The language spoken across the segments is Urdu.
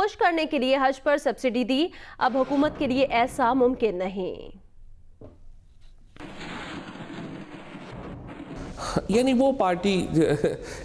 خوش کرنے کے لیے حج پر سبسڈی دی. اب حکومت کے لیے ایسا ممکن نہیں. یعنی وہ پارٹی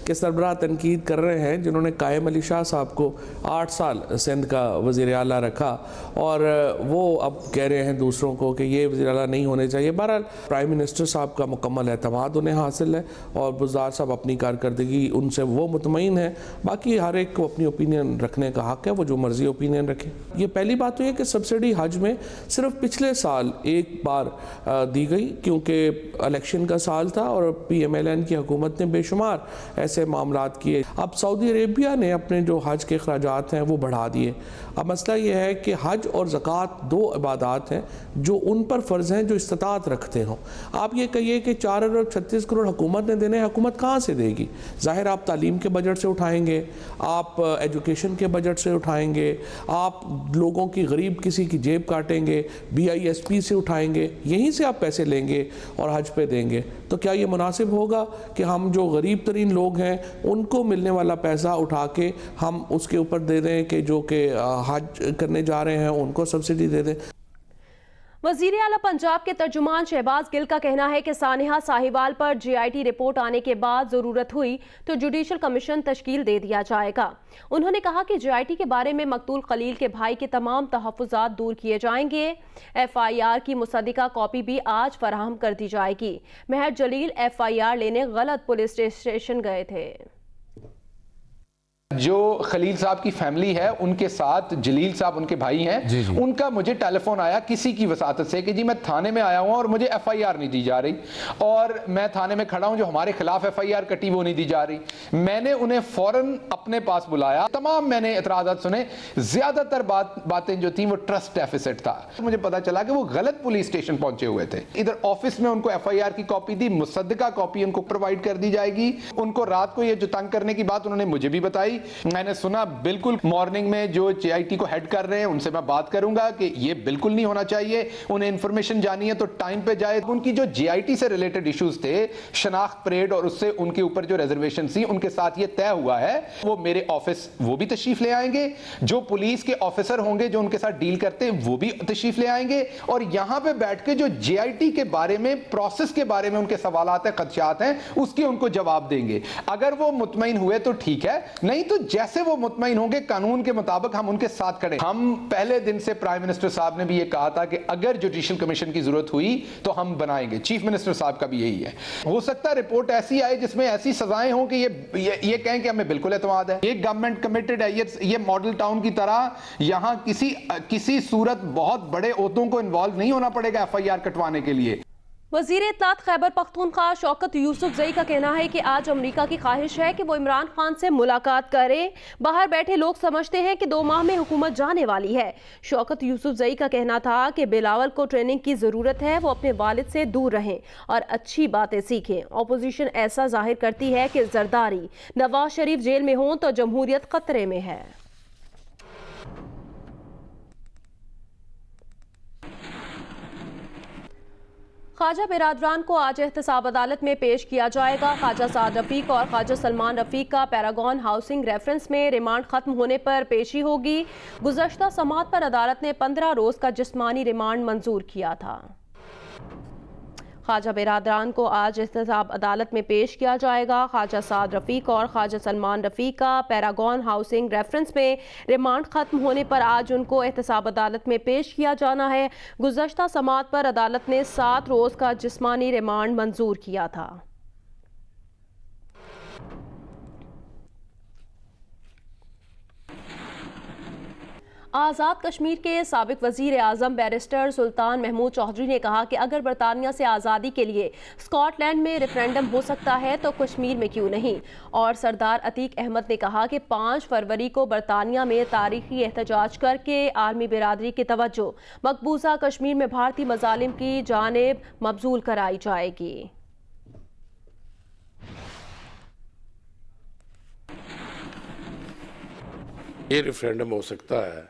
کے سربراہ تنقید کر رہے ہیں جنہوں نے قائم علی شاہ صاحب کو 8 سال سندھ کا وزیر اعلیٰ رکھا اور وہ اب کہہ رہے ہیں دوسروں کو کہ یہ وزیر اعلیٰ نہیں ہونے چاہیے. بہرحال پرائم منسٹر صاحب کا مکمل اعتماد انہیں حاصل ہے اور بزدار صاحب اپنی کارکردگی ان سے وہ مطمئن ہے. باقی ہر ایک کو اپنی اوپینین رکھنے کا حق ہے, وہ جو مرضی اوپینین رکھے. یہ پہلی بات تو یہ کہ سبسڈی حج میں صرف پچھلے سال ایک بار دی گئی کیونکہ الیکشن کا سال تھا اور پی ایم ایل این کی حکومت نے بے شمار ایسے معاملات کیے. اب سعودی عربیہ نے اپنے جو حج کے اخراجات ہیں وہ بڑھا دیے. اب مسئلہ یہ ہے کہ حج اور زکوٰۃ 2 عبادات ہیں جو ان پر فرض ہیں جو استطاعت رکھتے ہوں. آپ یہ کہیے کہ 4 ارب 36 کروڑ حکومت نے دینے, حکومت کہاں سے دے گی؟ ظاہر آپ تعلیم کے بجٹ سے اٹھائیں گے, آپ ایجوکیشن کے بجٹ سے اٹھائیں گے, آپ لوگوں کی غریب کسی کی جیب کاٹیں گے, BISP سے اٹھائیں گے, یہیں سے آپ پیسے لیں گے اور حج پہ دیں گے. تو کیا یہ مناسب ہوگا کہ ہم جو غریب ترین لوگ ہیں ان کو ملنے والا پیسہ اٹھا کے ہم اس کے اوپر دے دیں کہ جو کہ حج کرنے جا رہے ہیں ان کو سبسڈی دے دیں؟ وزیر اعلیٰ پنجاب کے ترجمان شہباز گل کا کہنا ہے کہ سانحہ ساہیوال پر GIT رپورٹ آنے کے بعد ضرورت ہوئی تو جوڈیشل کمیشن تشکیل دے دیا جائے گا. انہوں نے کہا کہ GIT کے بارے میں مقتول خلیل کے بھائی کے تمام تحفظات دور کیے جائیں گے. FIR کی مصدقہ کاپی بھی آج فراہم کر دی جائے گی. مہر جلیل FIR لینے غلط پولیس اسٹیشن گئے تھے. جو خلیل صاحب کی فیملی ہے ان کے ساتھ جلیل صاحب ان کے بھائی ہیں, ان کا مجھے ٹیلی فون آیا کسی کی وساطت سے کہ جی میں تھانے میں آیا ہوں اور مجھے FIR نہیں دی جا رہی, اور میں تھانے میں کھڑا ہوں, جو ہمارے خلاف FIR کٹی وہ نہیں دی جا رہی. میں نے انہیں فوراً اپنے پاس بلایا, تمام میں نے اعتراضات سنے, زیادہ تر باتیں جو تھیں وہ ٹرسٹ ڈیفیسٹ تھا. مجھے پتا چلا کہ وہ غلط پولیس اسٹیشن پہنچے ہوئے تھے. ادھر آفس میں ان کو FIR کی کاپی دی, مصدقہ کاپی ان کو پرووائڈ کر دی جائے گی. ان کو رات کو یہ جو تنگ کرنے کی بات انہوں نے مجھے بھی بتائی, میں نے سنا بالکل مارننگ میں جو GIT کو ہیڈ کر رہے ہیں ان سے میں بات کروں گا کہ یہ بالکل نہیں ہونا چاہیے. انہیں انفارمیشن جانی ہے تو ٹائم پہ جائے. ان کی جو GIT سے ریلیٹڈ ایشوز تھے, شناخت پریڈ اور اس سے ان کے اوپر جو ریزرویشن تھی, ان کے ساتھ یہ طے ہوا ہے وہ میرے آفس وہ بھی تشریف لے آئیں گے. جو پولیس کے آفیسر ہوں گے جو ان کے ساتھ ڈیل کرتے ہیں وہ بھی تشریف لے آئیں گے, اور یہاں پہ بیٹھ کے جو GIT کے بارے میں پروسیس کے بارے میں ان کے سوالات ہیں, خدشات ہیں, اس کے ان کو جواب دیں گے. اگر وہ مطمئن ہوئے تو ٹھیک ہے, نہیں تو جیسے وہ مطمئن ہوں گے قانون کے مطابق ہم ان کے ساتھ کھڑے. ہم پہلے دن سے پرائم منسٹر صاحب نے بھی یہ کہا تھا کہ اگر جوڈیشل کمیشن کی ضرورت ہوئی تو ہم بنائیں گے. چیف منسٹر صاحب کا بھی یہی ہے. ہو سکتا ہے رپورٹ ایسی آئے جس میں ایسی سزائیں ہوں کہ یہ کہیں کہ ہمیں بالکل اعتماد ہے, یہ گورنمنٹ کمیٹڈ ہے, یہ ماڈل ٹاؤن کی طرح یہاں کسی صورت بہت بڑے عہدوں کو انوالو نہیں ہونا پڑے گا FIR کٹوانے کے لیے. وزیر اطلاعات خیبر پختونخوا شوکت یوسف زئی کا کہنا ہے کہ آج امریکہ کی خواہش ہے کہ وہ عمران خان سے ملاقات کرے. باہر بیٹھے لوگ سمجھتے ہیں کہ 2 ماہ میں حکومت جانے والی ہے. شوکت یوسف زئی کا کہنا تھا کہ بلاول کو ٹریننگ کی ضرورت ہے, وہ اپنے والد سے دور رہیں اور اچھی باتیں سیکھیں. اپوزیشن ایسا ظاہر کرتی ہے کہ زرداری, نواز شریف جیل میں ہوں تو جمہوریت خطرے میں ہے. خواجہ برادران کو آج احتساب عدالت میں پیش کیا جائے گا. خواجہ سعد رفیق اور خواجہ سلمان رفیق کا پیراگون ہاؤسنگ ریفرنس میں ریمانڈ ختم ہونے پر پیشی ہوگی. گزشتہ سماعت پر عدالت نے 15 روز کا جسمانی ریمانڈ منظور کیا تھا. خواجہ برادران کو آج احتساب عدالت میں پیش کیا جائے گا. خواجہ سعد رفیق اور خواجہ سلمان رفیق کا پیراگون ہاؤسنگ ریفرنس میں ریمانڈ ختم ہونے پر آج ان کو احتساب عدالت میں پیش کیا جانا ہے. گزشتہ سماعت پر عدالت نے 7 روز کا جسمانی ریمانڈ منظور کیا تھا. آزاد کشمیر کے سابق وزیر اعظم بیرسٹر سلطان محمود چودھری نے کہا کہ اگر برطانیہ سے آزادی کے لیے اسکاٹ لینڈ میں ریفرینڈم ہو سکتا ہے تو کشمیر میں کیوں نہیں. اور سردار عتیق احمد نے کہا کہ 5 فروری کو برطانیہ میں تاریخی احتجاج کر کے عالمی برادری کی توجہ مقبوضہ کشمیر میں بھارتی مظالم کی جانب مبذول کرائی جائے گی. یہ ریفرینڈم ہو سکتا ہے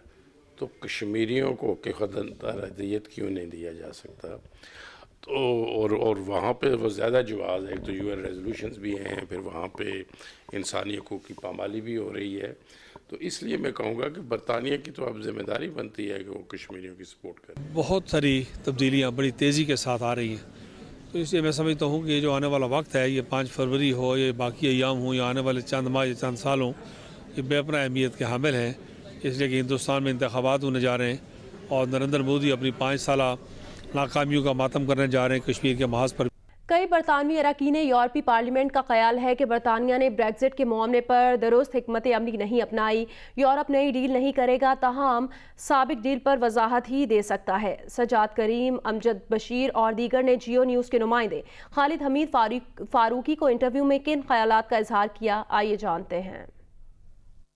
تو کشمیریوں کو کہ خود ارادیت کیوں نہیں دیا جا سکتا. تو اور وہاں پہ وہ زیادہ جواز ہے. ایک تو UN ریزولوشنز بھی ہیں, پھر وہاں پہ انسانی حقوق کی پامالی بھی ہو رہی ہے. تو اس لیے میں کہوں گا کہ برطانیہ کی تو اب ذمہ داری بنتی ہے کہ وہ کشمیریوں کی سپورٹ کرے. بہت ساری تبدیلیاں بڑی تیزی کے ساتھ آ رہی ہیں, تو اس لیے میں سمجھتا ہوں کہ یہ جو آنے والا وقت ہے, یہ 5 فروری ہو, یہ باقی ایام ہوں, یا آنے والے چند ماہ یا چند سال ہوں, یہ بے پناہ اہمیت کے حامل ہیں. اس لیے کہ ہندوستان میں انتخابات ہونے جا رہے ہیں اور نریندر مودی اپنی 5 سالہ ناکامیوں کا ماتم کرنے جا رہے ہیں کشمیر کے محاذ پر. کئی برطانوی اراکین یورپی پارلیمنٹ کا خیال ہے کہ برطانیہ نے بریگزٹ کے معاملے پر درست حکمت عملی نہیں اپنائی. یورپ نئی ڈیل نہیں کرے گا, تاہم سابق ڈیل پر وضاحت ہی دے سکتا ہے. سجاد کریم, امجد بشیر اور دیگر نے جیو نیوز کے نمائندے خالد حمید فاروقی کو انٹرویو میں کن خیالات کا اظہار کیا, آئیے جانتے ہیں.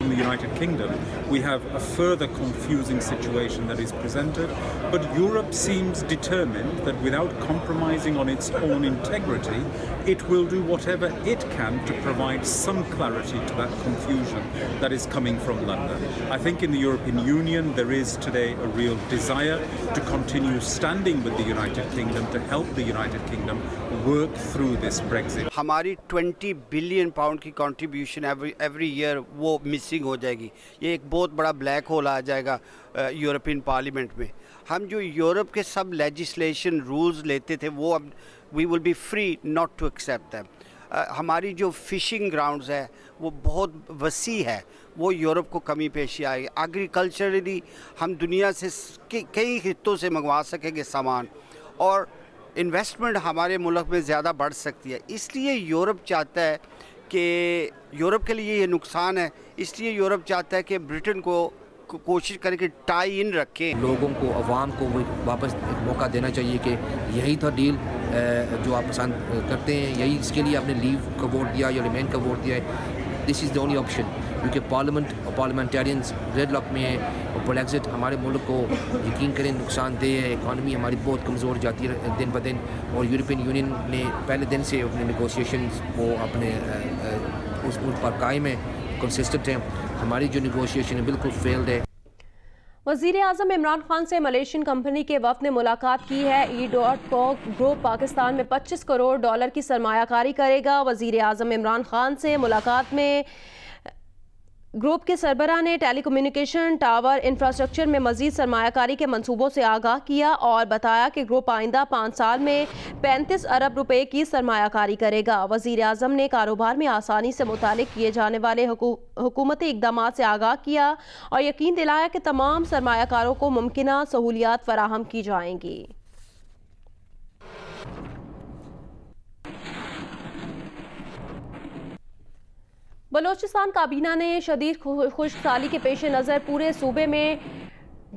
In the United Kingdom, we have a further confusing situation that is presented, but Europe seems determined that without compromising on its own integrity, it will do whatever it can to provide some clarity to that confusion that is coming from London. I think in the European Union there is today a real desire to continue standing with the United Kingdom, to help the United Kingdom work through this Brexit. ہماری 20 بلین پاؤنڈ کی کنٹریبیوشن ایوری ایئر وہ مسنگ ہو جائے گی. یہ ایک بہت بڑا بلیک ہول آ جائے گا یورپین پارلیمنٹ میں. ہم جو یورپ کے سب لیجسلیشن رولز لیتے تھے وہ اب we will be free not to accept them. ہماری جو فشنگ گراؤنڈز ہے وہ بہت وسیع ہے, وہ یورپ کو کمی پیشی آئے گی. ایگریکلچرلی ہم دنیا سے کئی خطوں سے منگوا سکیں گے سامان, اور انویسٹمنٹ ہمارے ملک میں زیادہ بڑھ سکتی ہے. اس لیے یورپ چاہتا ہے کہ یورپ کے لیے یہ نقصان ہے, اس لیے یورپ چاہتا ہے کہ برٹن کو کوشش کرے کہ ٹائی ان رکھیں. لوگوں کو, عوام کو واپس ایک موقع دینا چاہیے کہ یہی تھا ڈیل جو آپ پسند کرتے ہیں, یہی اس کے لیے آپ نے لیو کا ووٹ دیا یا ریمین کا ووٹ دیا ہے. دس از دا اونلی آپشن, کیونکہ پارلیمنٹ اور پارلیمنٹیرینز ریڈ لاک میں ہیں, اور بریگزٹ ہمارے ملک کو یقین کریں نقصان دہ ہے. اکانومی ہماری بہت کمزور جاتی ہے دن بدن, اور یورپین یونین نے پہلے دن سے اپنے نیگوشیشنز کو اپنے اس پر قائم ہے, کنسسٹنٹ ہیں. ہماری جو نیگوشیشن ہے بالکل فیلڈ ہے. وزیر اعظم عمران خان سے ملیشین کمپنی کے وفد نے ملاقات کی ہے. ای.کو گروپ پاکستان میں $25 کروڑ کی سرمایہ کاری کرے گا. وزیر اعظم عمران خان سے ملاقات میں گروپ کے سربراہ نے ٹیلی کمیونیکیشن ٹاور انفراسٹرکچر میں مزید سرمایہ کاری کے منصوبوں سے آگاہ کیا, اور بتایا کہ گروپ آئندہ 5 سال میں $35 ارب کی سرمایہ کاری کرے گا. وزیر اعظم نے کاروبار میں آسانی سے متعلق کیے جانے والے حکومتی اقدامات سے آگاہ کیا, اور یقین دلایا کہ تمام سرمایہ کاروں کو ممکنہ سہولیات فراہم کی جائیں گی. بلوچستان کابینہ نے شدید خشک سالی کے پیش نظر پورے صوبے میں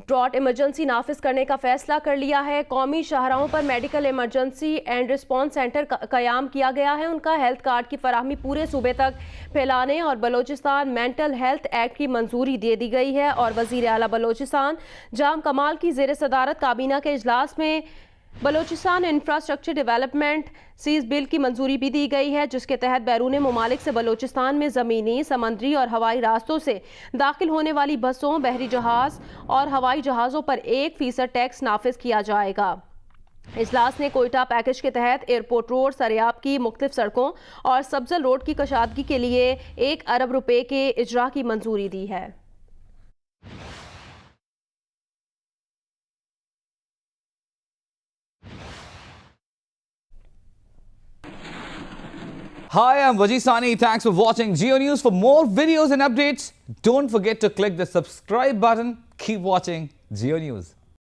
ڈراٹ ایمرجنسی نافذ کرنے کا فیصلہ کر لیا ہے. قومی شاہراہوں پر medical emergency and response centre قیام کیا گیا ہے. ان کا ہیلتھ کارڈ کی فراہمی پورے صوبے تک پھیلانے اور بلوچستان مینٹل ہیلتھ ایکٹ کی منظوری دے دی گئی ہے. اور وزیر اعلیٰ بلوچستان جام کمال کی زیر صدارت کابینہ کے اجلاس میں بلوچستان انفراسٹرکچر ڈیولپمنٹ سیز بل کی منظوری بھی دی گئی ہے, جس کے تحت بیرون ممالک سے بلوچستان میں زمینی, سمندری اور ہوائی راستوں سے داخل ہونے والی بسوں, بحری جہاز اور ہوائی جہازوں پر 1% ٹیکس نافذ کیا جائے گا. اجلاس نے کوئٹہ پیکج کے تحت ایئرپورٹ روڈ, سریاب کی مختلف سڑکوں اور سبزل روڈ کی کشادگی کے لیے $1 ارب کے اجرا کی منظوری دی ہے. Hi, I'm Wajid Sani. Thanks for watching Geo News. For more videos and updates, don't forget to click the subscribe button. Keep watching Geo News.